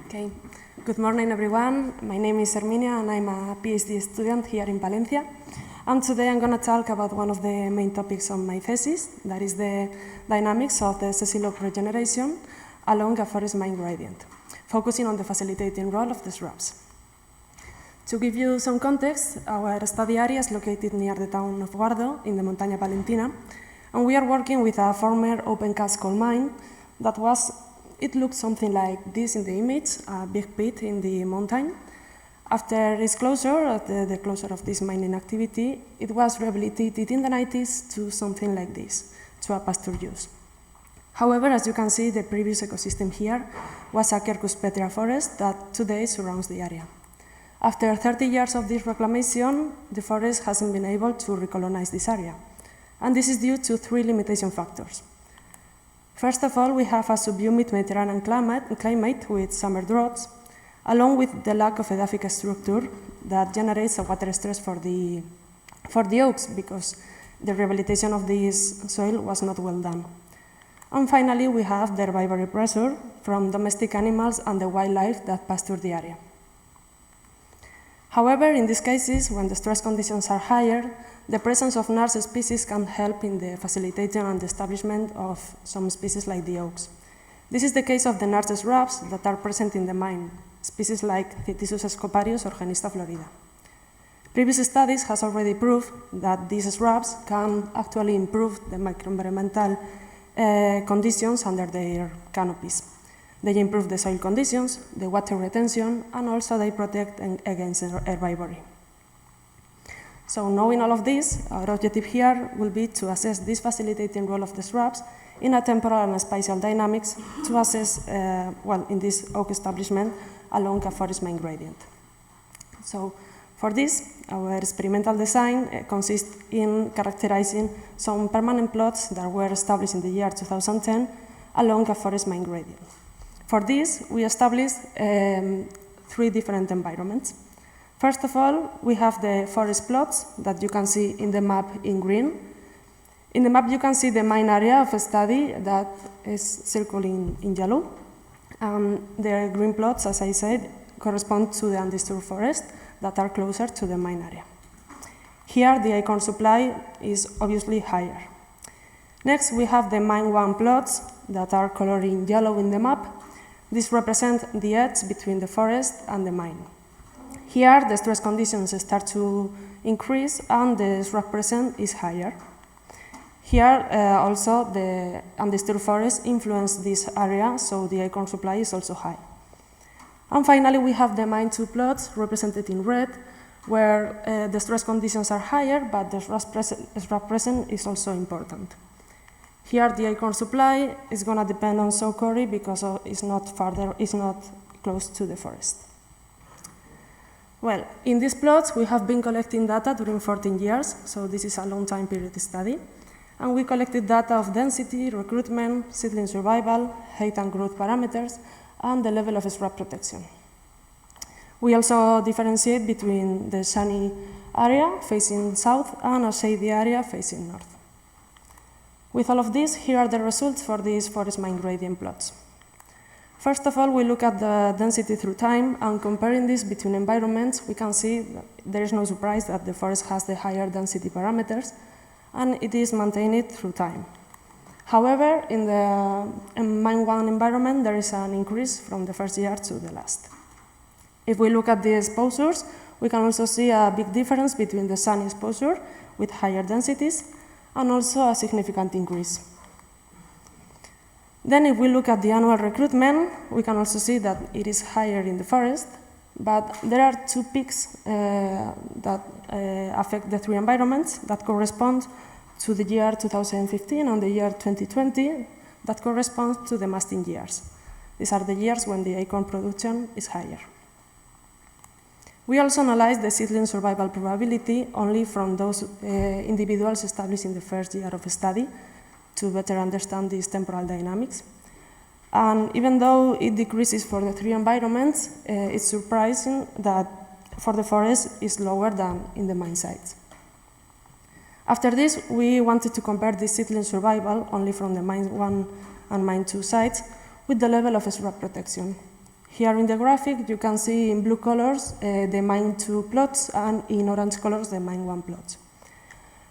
Okay. Good morning, everyone. My name is Herminia, and I'm a PhD student here in Valencia. And today I'm going to talk about one of the main topics of my thesis, that is the dynamics of the sessilog regeneration along a forest mine gradient, focusing on the facilitating role of the shrubs. To give you some context, our study area is located near the town of Guardo in the Montaña Palentina, and we are working with a former open-cast coal mine that it looked something like this in the image, a big pit in the mountain. After its closure, the closure of this mining activity, it was rehabilitated in the 90s to something like this, to a pasture use. However, as you can see, the previous ecosystem here was a Quercus petrea forest that today surrounds the area. After 30 years of this reclamation, the forest hasn't been able to recolonize this area. And this is due to three limitation factors. First of all, we have a subhumid Mediterranean climate with summer droughts, along with the lack of edaphic structure that generates a water stress for the oaks because the rehabilitation of this soil was not well done. And finally, we have the herbivory pressure from domestic animals and the wildlife that pasture the area. However, in these cases, when the stress conditions are higher, the presence of nurse species can help in the facilitation and the establishment of some species like the oaks. This is the case of the nurse shrubs that are present in the mine, species like Cytisus scoparius or Genista florida. Previous studies have already proved that these shrubs can actually improve the microenvironmental conditions under their canopies. They improve the soil conditions, the water retention, and also they protect against herbivory. So knowing all of this, our objective here will be to assess this facilitating role of the shrubs in a temporal and spatial dynamics to assess, in this oak establishment along a forest mine gradient. So for this, our experimental design consists in characterizing some permanent plots that were established in the year 2010 along a forest mine gradient. For this, we established three different environments. First of all, we have the forest plots that you can see in the map in green. In the map, you can see the mine area of study that is circling in yellow. The green plots, as I said, correspond to the undisturbed forest that are closer to the mine area. Here, the acorn supply is obviously higher. Next, we have the mine 1 plots that are colored in yellow in the map. These represent the edge between the forest and the mine. Here, the stress conditions start to increase and the shrub presence is higher. Here, also, the undisturbed forest influence this area, so the acorn supply is also high. And finally, we have the mine 2 plots represented in red, where the stress conditions are higher, but the shrub presence is also important. Here, the acorn supply is going to depend on sow-corey because it's not close to the forest. Well, in these plots, we have been collecting data during 14 years, so this is a long time period study. And we collected data of density, recruitment, seedling survival, height and growth parameters, and the level of shrub protection. We also differentiate between the sunny area facing south and a shady area facing north. With all of this, here are the results for these forest mine gradient plots. First of all, we look at the density through time, and comparing this between environments, we can see that there is no surprise that the forest has the higher density parameters, and it is maintained through time. However, in the mine 1 environment, there is an increase from the first year to the last. If we look at the exposures, we can also see a big difference between the sun exposure with higher densities and also a significant increase. Then if we look at the annual recruitment, we can also see that it is higher in the forest, but there are two peaks that affect the three environments that correspond to the year 2015 and the year 2020 that correspond to the masting years. These are the years when the acorn production is higher. We also analyzed the seedling survival probability only from those individuals established in the first year of study to better understand these temporal dynamics. And even though it decreases for the three environments, it's surprising that for the forest it's lower than in the mine sites. After this, we wanted to compare this seedling survival only from the mine 1 and mine 2 sites with the level of shrub protection. Here in the graphic, you can see in blue colors the mine 2 plots and in orange colors the mine 1 plots.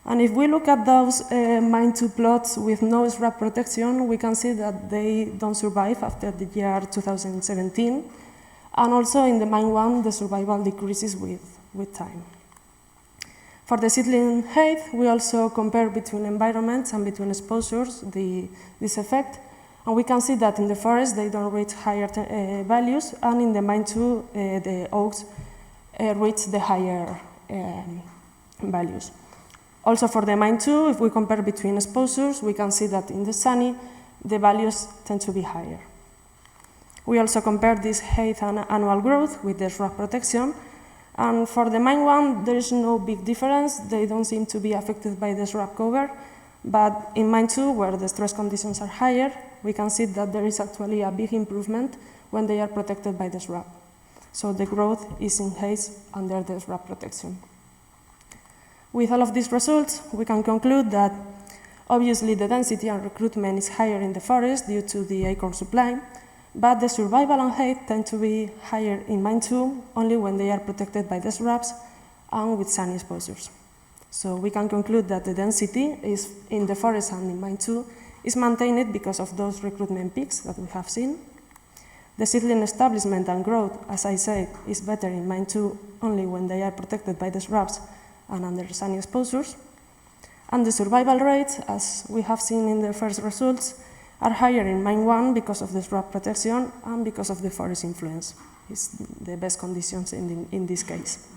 And if we look at those mine 2 plots with no shrub protection, we can see that they don't survive after the year 2017. And also in the mine 1, the survival decreases with time. For the seedling height, we also compare between environments and between exposures this effect. And we can see that in the forest, they don't reach higher values, and in the mine 2, the oaks reach the higher values. Also for the mine 2, if we compare between exposures, we can see that in the sunny, the values tend to be higher. We also compare this height and annual growth with the shrub protection. And for the mine 1, there is no big difference. They don't seem to be affected by the shrub cover. But in mine 2, where the stress conditions are higher, we can see that there is actually a big improvement when they are protected by the shrub. So the growth is enhanced under the shrub protection. With all of these results, we can conclude that obviously the density and recruitment is higher in the forest due to the acorn supply, but the survival and height tend to be higher in mine 2 only when they are protected by the shrubs and with sunny exposures. So we can conclude that the density is in the forest and in mine 2 is maintained because of those recruitment peaks that we have seen. The seedling establishment and growth, as I said, is better in mine 2 only when they are protected by the shrubs and under sunny exposures. And the survival rates, as we have seen in the first results, are higher in mine 1 because of the shrub protection and because of the forest influence. It's the best conditions in this case.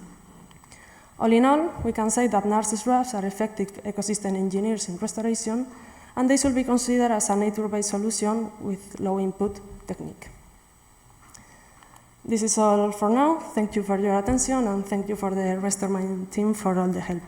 All in all, we can say that narcissus shrubs are effective ecosystem engineers in restoration, and they should be considered as a nature-based solution with low input technique. This is all for now. Thank you for your attention, and thank you for the Restore Mine team for all the help.